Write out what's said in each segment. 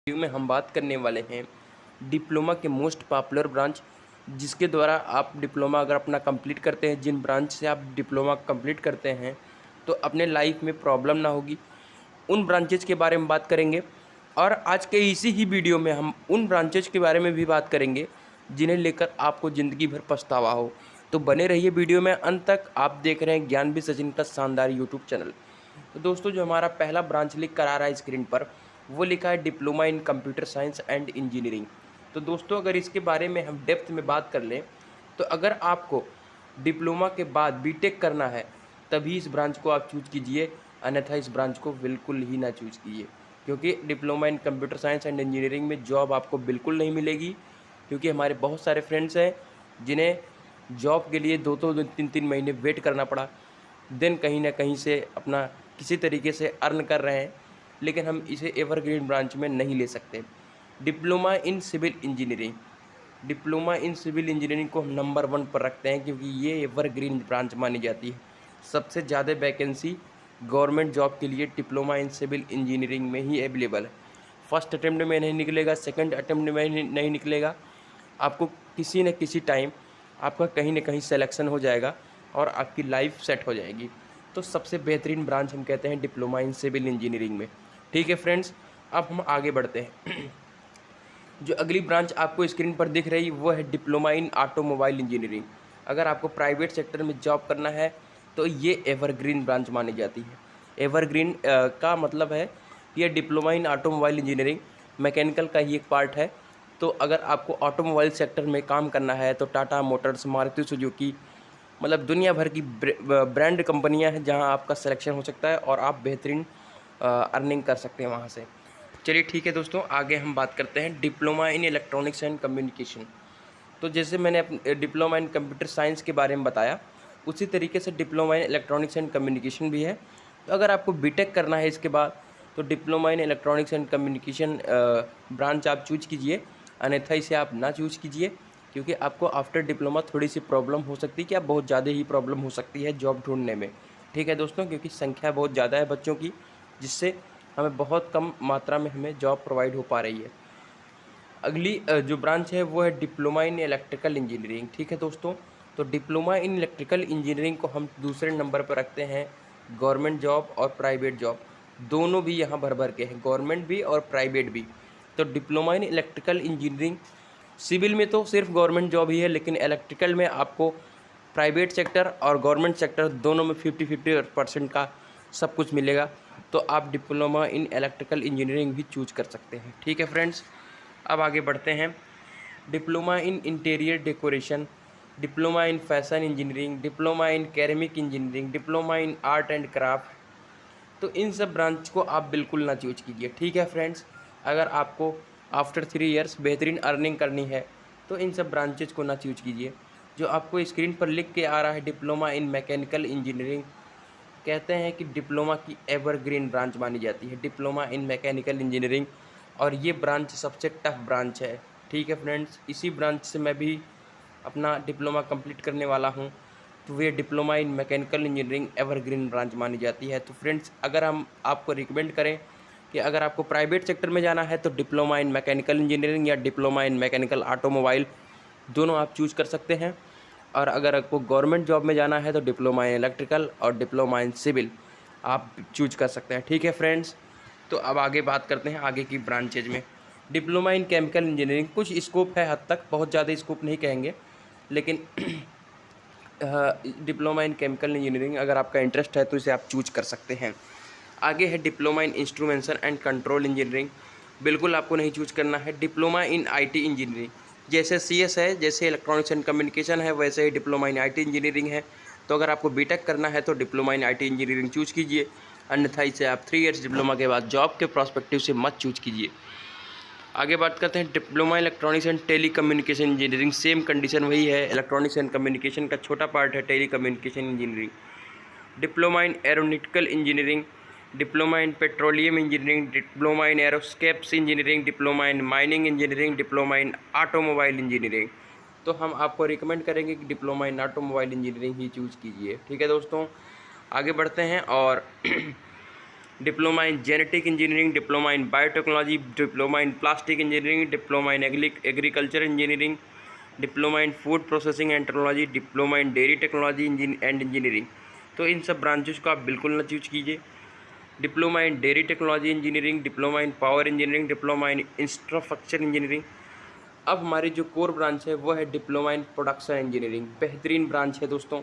Video में हम बात करने वाले हैं डिप्लोमा के मोस्ट पॉपुलर ब्रांच, जिसके द्वारा आप डिप्लोमा अगर अपना कंप्लीट करते हैं, जिन ब्रांच से आप डिप्लोमा कंप्लीट करते हैं तो अपने लाइफ में प्रॉब्लम ना होगी, उन ब्रांचेज के बारे में बात करेंगे। और आज के इसी ही वीडियो में हम उन ब्रांचेज के बारे में भी बात करेंगे जिन्हें लेकर आपको ज़िंदगी भर पछतावा हो। तो बने रहिए वीडियो में अंत तक। आप देख रहे हैं ज्ञान भी सचिन का शानदार यूट्यूब चैनल। तो दोस्तों, जो हमारा पहला ब्रांच लिख कर आ रहा है स्क्रीन पर, वो लिखा है diploma in computer science and engineering. तो दोस्तों, अगर इसके बारे में हम डेप्थ में बात कर लें तो अगर आपको डिप्लोमा के बाद बीटेक करना है तभी इस ब्रांच को आप चूज कीजिए, अन्यथा इस ब्रांच को बिल्कुल ही ना चूज कीजिए, क्योंकि diploma in computer science and engineering में जॉब आपको बिल्कुल नहीं मिलेगी। क्योंकि हमारे बहुत सारे फ्रेंड्स हैं जिन्हें जॉब के लिए दो 3 महीने वेट करना पड़ा, देन कहीं ना कहीं से अपना किसी तरीके से अर्न कर रहे हैं, लेकिन हम इसे एवरग्रीन ब्रांच में नहीं ले सकते। Diploma in civil engineering, diploma in civil engineering को हम नंबर 1 पर रखते हैं, क्योंकि ये एवरग्रीन ब्रांच मानी जाती है। सबसे ज़्यादा वैकेंसी गवर्नमेंट जॉब के लिए डिप्लोमा इन सिविल इंजीनियरिंग में ही अवेलेबल है। फर्स्ट अटेम्प्ट में नहीं निकलेगा, सेकंड अटेम्प्ट में नहीं निकलेगा, आपको किसी न किसी टाइम आपका कहीं ना कहीं सिलेक्शन हो जाएगा और आपकी लाइफ सेट हो जाएगी। तो सबसे बेहतरीन ब्रांच हम कहते हैं डिप्लोमा इन सिविल इंजीनियरिंग में। ठीक है फ्रेंड्स, अब हम आगे बढ़ते हैं। जो अगली ब्रांच आपको स्क्रीन पर दिख रही वो है डिप्लोमा इन ऑटोमोबाइल इंजीनियरिंग। अगर आपको प्राइवेट सेक्टर में जॉब करना है तो ये एवरग्रीन ब्रांच मानी जाती है। एवरग्रीन का मतलब है ये diploma in automobile engineering mechanical का ही एक पार्ट है। तो अगर आपको ऑटोमोबाइल सेक्टर में काम करना है तो टाटा मोटर्स, मारुति सुजुकी, मतलब दुनिया भर की ब्रांड कंपनियां हैं जहां आपका सिलेक्शन हो सकता है और आप बेहतरीन अर्निंग कर सकते हैं वहां से। चलिए ठीक है दोस्तों, आगे हम बात करते हैं diploma in electronics and communication. तो जैसे मैंने अपने डिप्लोमा इन कंप्यूटर साइंस के बारे में बताया, उसी तरीके से diploma in electronics and communication भी है। तो अगर आपको बीटेक करना है इसके बाद तो diploma in electronics and communication branch आप चूज कीजिए, अन्यथा इसे आप ना चूज कीजिए, क्योंकि आपको आफ्टर डिप्लोमा थोड़ी सी प्रॉब्लम हो सकती है, कि आप बहुत ज़्यादा ही प्रॉब्लम हो सकती है जॉब ढूंढने में। ठीक है दोस्तों, क्योंकि संख्या बहुत ज़्यादा है बच्चों की, जिससे हमें बहुत कम मात्रा में हमें जॉब प्रोवाइड हो पा रही है। अगली जो ब्रांच है वो है डिप्लोमा इन इलेक्ट्रिकल इंजीनियरिंग। ठीक है दोस्तों, तो डिप्लोमा इन इलेक्ट्रिकल इंजीनियरिंग को हम दूसरे नंबर पर रखते हैं। गवर्नमेंट जॉब और प्राइवेट जॉब दोनों भी यहाँ भर भर के हैं, गवर्नमेंट भी और प्राइवेट भी। तो diploma in electrical engineering, civil में तो सिर्फ गवर्नमेंट जॉब ही है, लेकिन इलेक्ट्रिकल में आपको प्राइवेट सेक्टर और गवर्नमेंट सेक्टर दोनों में 50-50% का सब कुछ मिलेगा। तो आप डिप्लोमा इन इलेक्ट्रिकल इंजीनियरिंग भी चूज कर सकते हैं। ठीक है फ्रेंड्स, अब आगे बढ़ते हैं। Diploma in interior decoration, diploma in fashion engineering, diploma in ceramic engineering, diploma in art and craft, तो इन सब ब्रांच को आप बिल्कुल ना चूज कीजिए। ठीक है फ्रेंड्स, अगर आपको आफ्टर 3 इयर्स बेहतरीन अर्निंग करनी है तो इन सब ब्रांचेज को ना चूज कीजिए। जो आपको स्क्रीन पर लिख के आ रहा है डिप्लोमा इन मैकेनिकल इंजीनियरिंग, कहते हैं कि डिप्लोमा की एवरग्रीन ब्रांच मानी जाती है डिप्लोमा इन मैकेनिकल इंजीनियरिंग, और ये ब्रांच सबसे टफ ब्रांच है। ठीक है फ्रेंड्स, इसी ब्रांच से मैं भी अपना डिप्लोमा कंप्लीट करने वाला हूँ, तो वे diploma in mechanical engineering evergreen branch मानी जाती है। तो फ्रेंड्स, अगर हम आपको रिकमेंड करें कि अगर आपको प्राइवेट सेक्टर में जाना है तो डिप्लोमा इन मैकेनिकल इंजीनियरिंग या डिप्लोमा इन मैकेनिकल ऑटोमोबाइल दोनों आप चूज कर सकते हैं, और अगर आपको गवर्नमेंट जॉब में जाना है तो डिप्लोमा इन इलेक्ट्रिकल और डिप्लोमा इन सिविल आप चूज कर सकते हैं। ठीक है फ्रेंड्स, तो अब आगे बात करते हैं आगे की ब्रांचेज में। डिप्लोमा इन केमिकल इंजीनियरिंग, कुछ स्कोप है हद तक, बहुत ज़्यादा स्कोप नहीं कहेंगे, लेकिन डिप्लोमा इन केमिकल इंजीनियरिंग अगर आपका इंटरेस्ट है तो इसे आप चूज कर सकते हैं। आगे है diploma in instrumentation and control engineering, बिल्कुल आपको नहीं चूज करना है। डिप्लोमा इन आईटी इंजीनियरिंग, जैसे सीएस है, जैसे इलेक्ट्रॉनिक्स एंड कम्युनिकेशन है, वैसे ही डिप्लोमा इन आईटी इंजीनियरिंग है। तो अगर आपको बीटेक करना है तो diploma in IT engineering choose कीजिए, अन्यथा इसे आप 3 इयर्स डिप्लोमा के बाद जॉब के प्रोस्पेक्टिव से मत चूज कीजिए। आगे बात करते हैं diploma electronics and telecommunication engineering, same condition वही है, इलेक्ट्रॉनिक्स एंड कम्युनिकेशन का छोटा पार्ट है telecommunication engineering. Diploma in aeronautical engineering, diploma in petroleum engineering, diploma in aerospace engineering, diploma in mining engineering, diploma in automobile engineering. तो हम आपको recommend करेंगे कि डिप्लोमा इन ऑटोमोबाइल इंजीनियरिंग ही choose कीजिए। ठीक है दोस्तों, आगे बढ़ते हैं और diploma in genetic engineering, diploma in biotechnology, diploma in plastic engineering, diploma in agriculture engineering, diploma in food processing and technology, diploma in dairy technology and engineering. तो इन सब ब्रांचेस को आप बिल्कुल ना चूज कीजिए। Diploma in dairy technology engineering, diploma in power engineering, diploma in infrastructure engineering. अब हमारी जो कोर ब्रांच है वो है डिप्लोमा इन प्रोडक्शन इंजीनियरिंग। बेहतरीन ब्रांच है दोस्तों।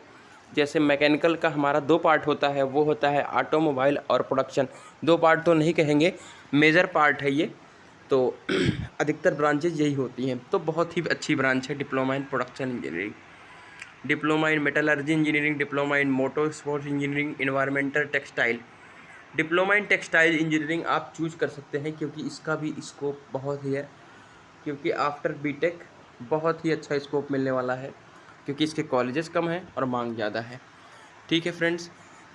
जैसे मैकेनिकल का हमारा 2 पार्ट होता है, वो होता है ऑटोमोबाइल और प्रोडक्शन। 2 पार्ट तो नहीं कहेंगे, मेजर पार्ट है ये। तो अधिकतर ब्रांचेज यही होती हैं। तो बहुत ही अच्छी ब्रांच है diploma in production engineering. Diploma in metallurgy engineering, diploma in motor sports engineering, environmental textile. Diploma in textile engineering आप चूज कर सकते हैं क्योंकि इसका भी स्कोप बहुत ही है, क्योंकि आफ्टर बीटेक बहुत ही अच्छा स्कोप मिलने वाला है, क्योंकि इसके कॉलेजेस कम हैं और मांग ज़्यादा है। ठीक है फ्रेंड्स,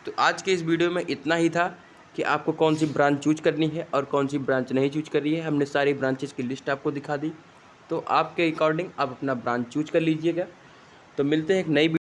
तो आज के इस वीडियो में इतना ही था कि आपको कौन सी ब्रांच चूज करनी है और कौन सी ब्रांच नहीं चूज करनी है। हमने सारी ब्रांचेस की लिस्ट आपको दिखा दी, तो आपके अकॉर्डिंग आप अपना ब्रांच चूज कर लीजिएगा। तो मिलते हैं एक नई